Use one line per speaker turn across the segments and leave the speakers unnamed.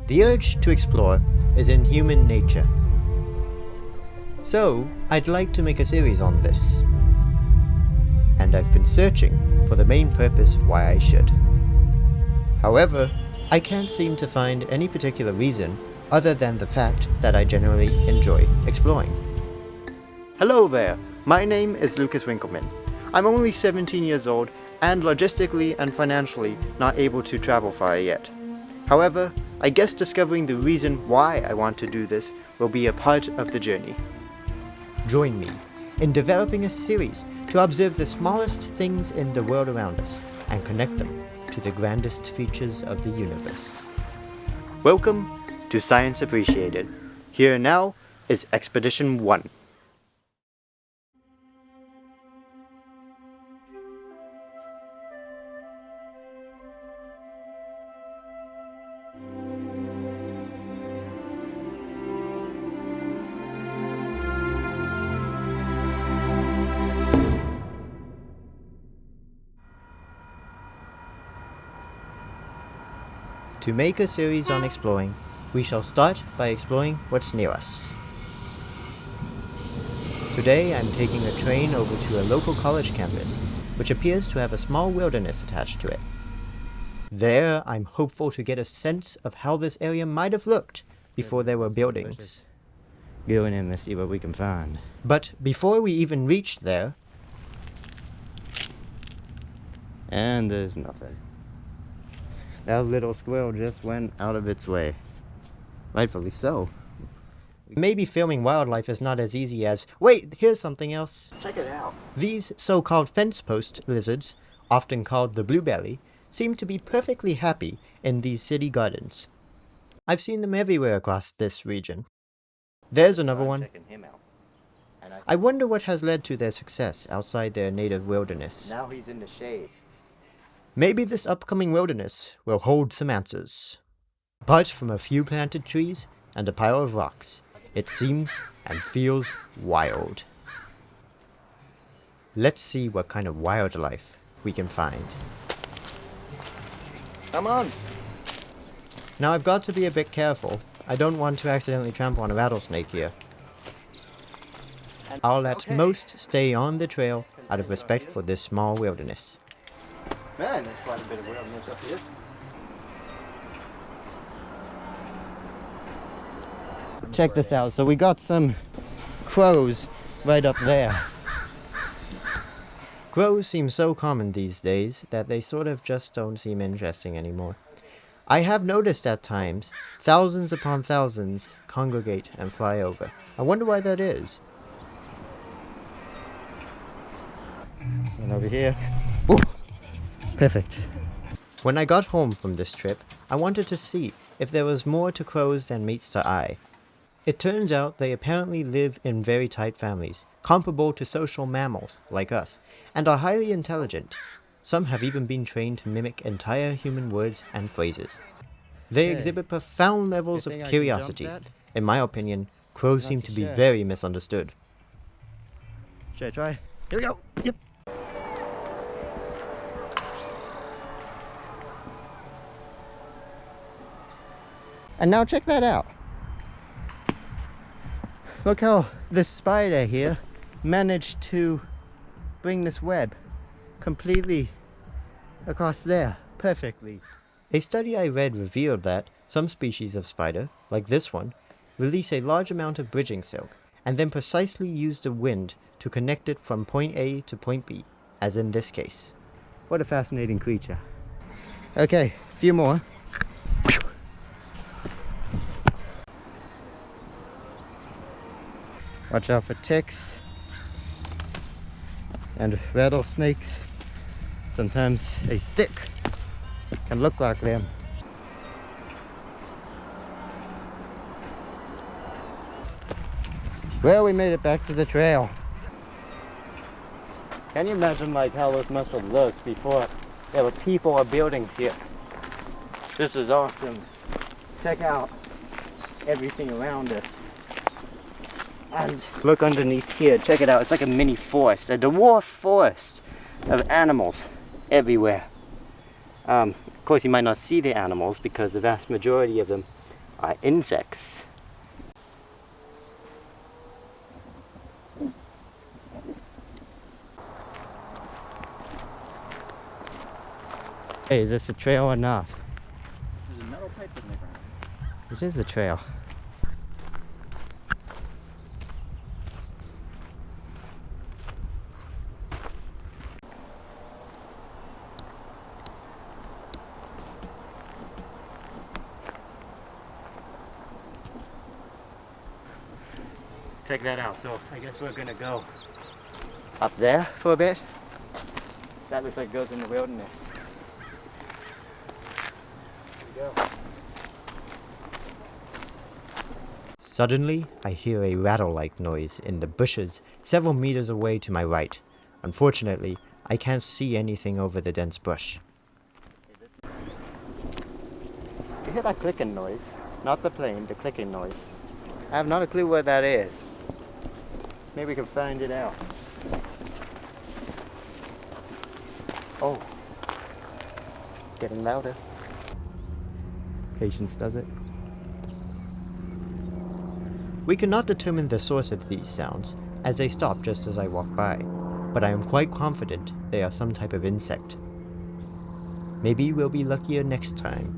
The urge to explore is in human nature. So, I'd like to make a series on this. And I've been searching for the main purpose why I should. However, I can't seem to find any particular reason other than the fact that I generally enjoy exploring. Hello there, my name is Lukas Winkelmann. I'm only 17 years old and logistically and financially not able to travel far yet. However, I guess discovering the reason why I want to do this will be a part of the journey. Join me in developing a series to observe the smallest things in the world around us and connect them to the grandest features of the universe. Welcome to Science Appreciated. Here now is Expedition 1. To make a series on exploring, we shall start by exploring what's near us. Today I'm taking a train over to a local college campus, which appears to have a small wilderness attached to it. There I'm hopeful to get a sense of how this area might have looked before there were buildings.
Going in to see what we can find.
But before we even reached there...
And there's nothing. That little squirrel just went out of its way. Rightfully so.
Maybe filming wildlife is not as easy as, wait, here's something else.
Check it out.
These so-called fence post lizards, often called the bluebelly, seem to be perfectly happy in these city gardens. I've seen them everywhere across this region. There's another one.
Checking him out.
I wonder what has led to their success outside their native wilderness.
Now he's in the shade.
Maybe this upcoming wilderness will hold some answers. Apart from a few planted trees and a pile of rocks, it seems and feels wild. Let's see what kind of wildlife we can find.
Come on!
Now I've got to be a bit careful. I don't want to accidentally trample on a rattlesnake here. I'll let most stay on the trail out of respect for this small wilderness.
Man, there's quite a bit of wilderness up here.
Check this out. So we got some crows right up there. Crows seem so common these days that they sort of just don't seem interesting anymore. I have noticed at times thousands upon thousands congregate and fly over. I wonder why that is.
And over here.
Ooh. Perfect. When I got home from this trip, I wanted to see if there was more to crows than meets the eye. It turns out they apparently live in very tight families, comparable to social mammals like us, and are highly intelligent. Some have even been trained to mimic entire human words and phrases. They exhibit profound levels of curiosity. In my opinion, crows seem to be very misunderstood.
Should I try? Here we go! Yep!
And now check that out. Look how this spider here managed to bring this web completely across there, perfectly. A study I read revealed that some species of spider, like this one, release a large amount of bridging silk and then precisely use the wind to connect it from point A to point B, as in this case.
What a fascinating creature.
Okay, a few more.
Watch out for ticks and rattlesnakes. Sometimes a stick can look like them. Well, we made it back to the trail. Can you imagine like how this must have looked before there were people or buildings here? This is awesome. Check out everything around us. And look underneath here, check it out, it's like a mini forest, a dwarf forest of animals everywhere. Of course you might not see the animals because the vast majority of them are insects. Hey, is this a trail or not?
There's a metal pipe in the ground.
It is a trail. Check that out. So I guess we're gonna go up there for a bit. That looks like it goes in the wilderness. Here we go.
Suddenly, I hear a rattle-like noise in the bushes several meters away to my right. Unfortunately, I can't see anything over the dense bush.
You hear that clicking noise? Not the plane, the clicking noise. I have not a clue what that is. Maybe we can find it out. Oh, it's getting louder. Patience does it.
We cannot determine the source of these sounds, as they stop just as I walk by, but I am quite confident they are some type of insect. Maybe we'll be luckier next time.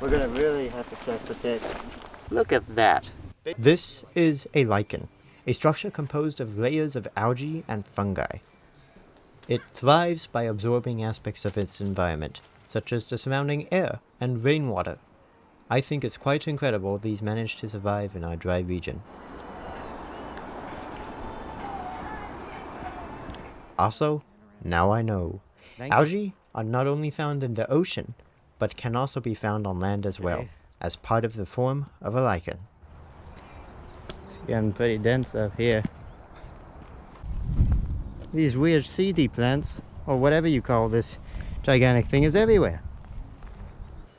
We're gonna really have to check the tape. Look at that.
This is a lichen, a structure composed of layers of algae and fungi. It thrives by absorbing aspects of its environment, such as the surrounding air and rainwater. I think it's quite incredible these managed to survive in our dry region. Also, now I know. Algae are not only found in the ocean, but can also be found on land as well, as part of the form of a lichen.
It's getting pretty dense up here. These weird seedy plants, or whatever you call this gigantic thing, is everywhere.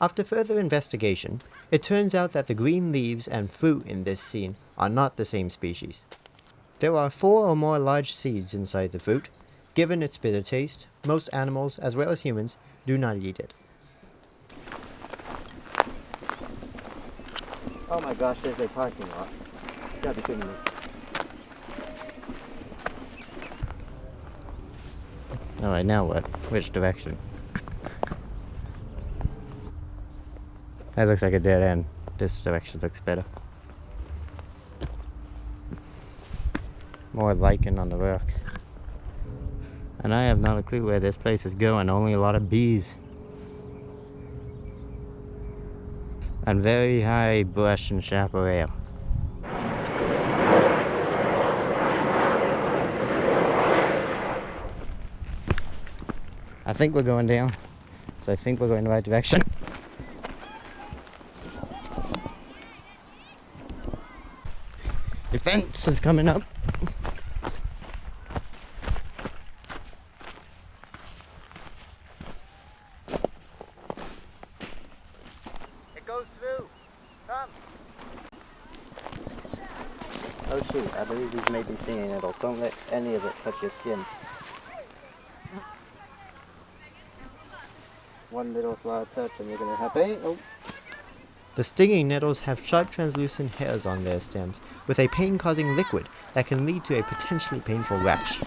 After further investigation, it turns out that the green leaves and fruit in this scene are not the same species. There are 4 or more large seeds inside the fruit. Given its bitter taste, most animals, as well as humans, do not eat it.
Oh my gosh, there's a parking lot. You gotta be kidding me. Alright, now what? Which direction? That looks like a dead end. This direction looks better. More lichen on the rocks. And I have not a clue where this place is going, only a lot of bees. And very high brush and chaparral. I think we're going down, so I think we're going in the right direction. The fence is coming up. It goes through. Come. Oh shoot, I believe these may be stinging nettles. Don't let any of it touch your skin. One little slight touch and you're gonna have pain. Oh.
The stinging nettles have sharp translucent hairs on their stems, with a pain-causing liquid that can lead to a potentially painful rash.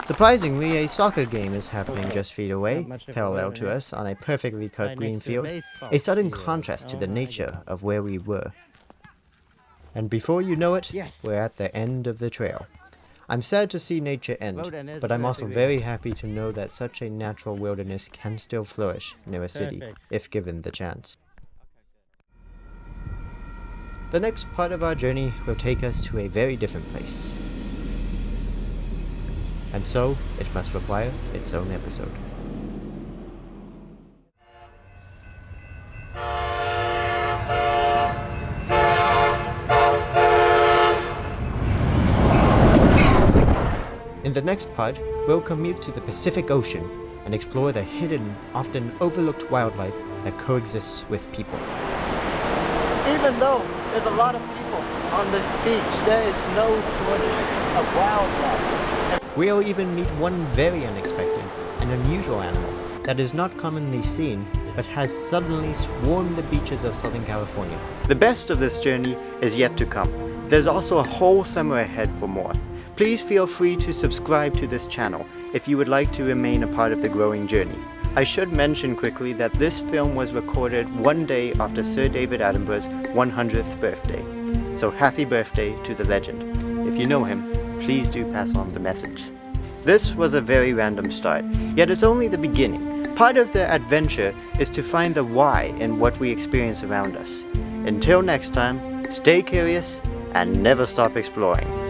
Surprisingly, a soccer game is happening just feet away, parallel to us, on a perfectly cut green field, a sudden contrast to the nature of where we were. And before you know it, we're at the end of the trail. I'm sad to see nature end, but I'm also very happy to know that such a natural wilderness can still flourish near a city, if given the chance. The next part of our journey will take us to a very different place. And so, it must require its own episode. In the next part, we'll commute to the Pacific Ocean and explore the hidden, often overlooked wildlife that coexists with people.
Even though there's a lot of people on this beach, there is no shortage of wildlife.
We'll even meet one very unexpected and unusual animal that is not commonly seen but has suddenly swarmed the beaches of Southern California. The best of this journey is yet to come. There's also a whole summer ahead for more. Please feel free to subscribe to this channel if you would like to remain a part of the growing journey. I should mention quickly that this film was recorded one day after Sir David Attenborough's 100th birthday. So happy birthday to the legend. If you know him, please do pass on the message. This was a very random start, yet it's only the beginning. Part of the adventure is to find the why in what we experience around us. Until next time, stay curious and never stop exploring.